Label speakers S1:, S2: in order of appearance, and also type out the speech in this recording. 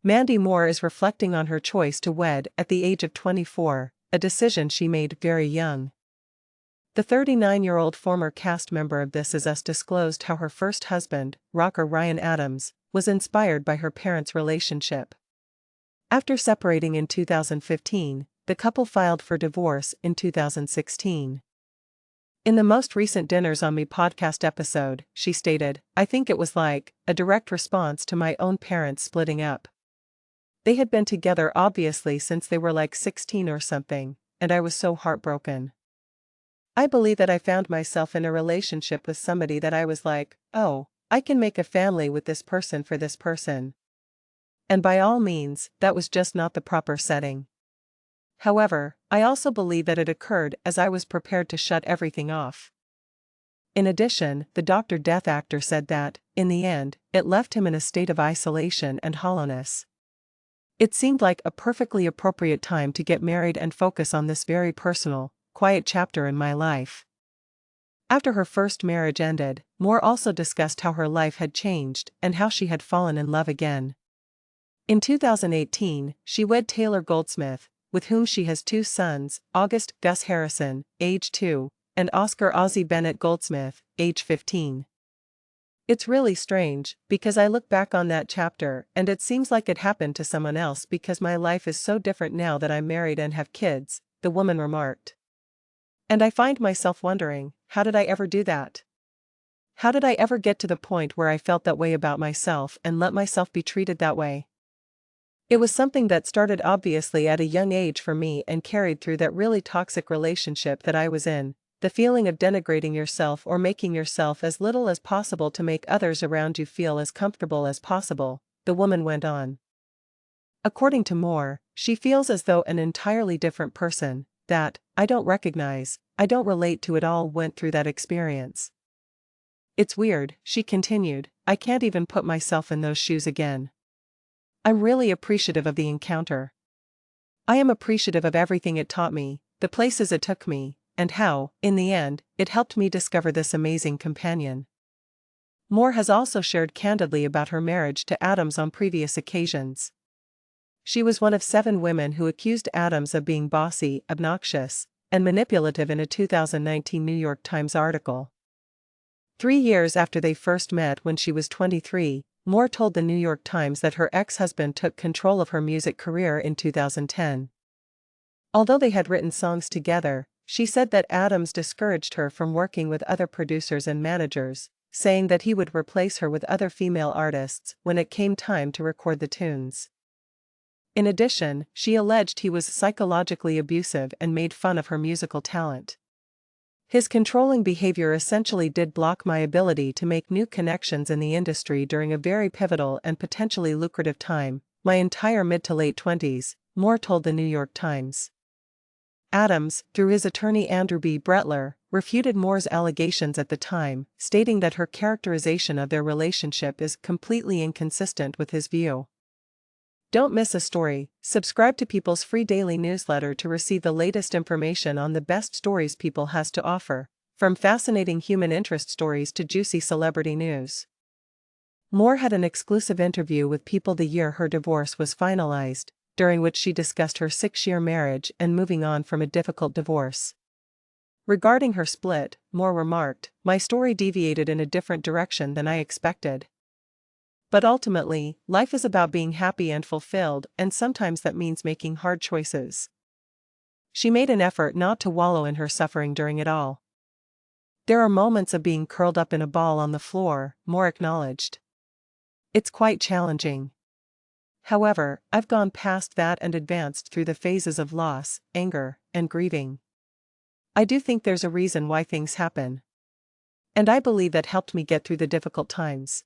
S1: Mandy Moore is reflecting on her choice to wed at the age of 24, a decision she made very young. The 39-year-old former cast member of This Is Us disclosed how her first husband, rocker Ryan Adams, was inspired by her parents' relationship. After separating in 2015, the couple filed for divorce in 2016. In the most recent Dinners on Me podcast episode, she stated, "I think it was like a direct response to my own parents splitting up. They had been together obviously since they were like 16 or something, and I was so heartbroken. I believe that I found myself in a relationship with somebody that I was like, oh, I can make a family with this person for this person. And by all means, that was just not the proper setting. However, I also believe that it occurred as I was prepared to shut everything off." In addition, the Dr. Death actor said that, in the end, it left him in a state of isolation and hollowness. "It seemed like a perfectly appropriate time to get married and focus on this very personal, quiet chapter in my life." After her first marriage ended, Moore also discussed how her life had changed and how she had fallen in love again. In 2018, she wed Taylor Goldsmith, with whom she has two sons, August Gus Harrison, age 2, and Oscar Ozzie Bennett Goldsmith, age 15. "It's really strange, because I look back on that chapter and it seems like it happened to someone else because my life is so different now that I'm married and have kids," the woman remarked. "And I find myself wondering, how did I ever do that? How did I ever get to the point where I felt that way about myself and let myself be treated that way? It was something that started obviously at a young age for me and carried through that really toxic relationship that I was in, the feeling of denigrating yourself or making yourself as little as possible to make others around you feel as comfortable as possible," the woman went on. According to Moore, she feels as though an entirely different person, that I don't relate to at all, went through that experience. "It's weird," she continued, "I can't even put myself in those shoes again. I'm really appreciative of the encounter. I am appreciative of everything it taught me, the places it took me, and how, in the end, it helped me discover this amazing companion." Moore has also shared candidly about her marriage to Adams on previous occasions. She was one of 7 women who accused Adams of being bossy, obnoxious, and manipulative in a 2019 New York Times article. 3 years after they first met when she was 23, Moore told the New York Times that her ex-husband took control of her music career in 2010. Although they had written songs together, she said that Adams discouraged her from working with other producers and managers, saying that he would replace her with other female artists when it came time to record the tunes. In addition, she alleged he was psychologically abusive and made fun of her musical talent. "His controlling behavior essentially did block my ability to make new connections in the industry during a very pivotal and potentially lucrative time, my entire mid to late 20s, Moore told the New York Times. Adams, through his attorney Andrew B. Bretler, refuted Moore's allegations at the time, stating that her characterization of their relationship is completely inconsistent with his view. Don't miss a story. Subscribe to People's free daily newsletter to receive the latest information on the best stories People has to offer, from fascinating human interest stories to juicy celebrity news. Moore had an exclusive interview with People the year her divorce was finalized, during which she discussed her 6-year marriage and moving on from a difficult divorce. Regarding her split, Moore remarked, "My story deviated in a different direction than I expected. But ultimately, life is about being happy and fulfilled, and sometimes that means making hard choices." She made an effort not to wallow in her suffering during it all. "There are moments of being curled up in a ball on the floor," Moore acknowledged. "It's quite challenging. However, I've gone past that and advanced through the phases of loss, anger, and grieving. I do think there's a reason why things happen. And I believe that helped me get through the difficult times."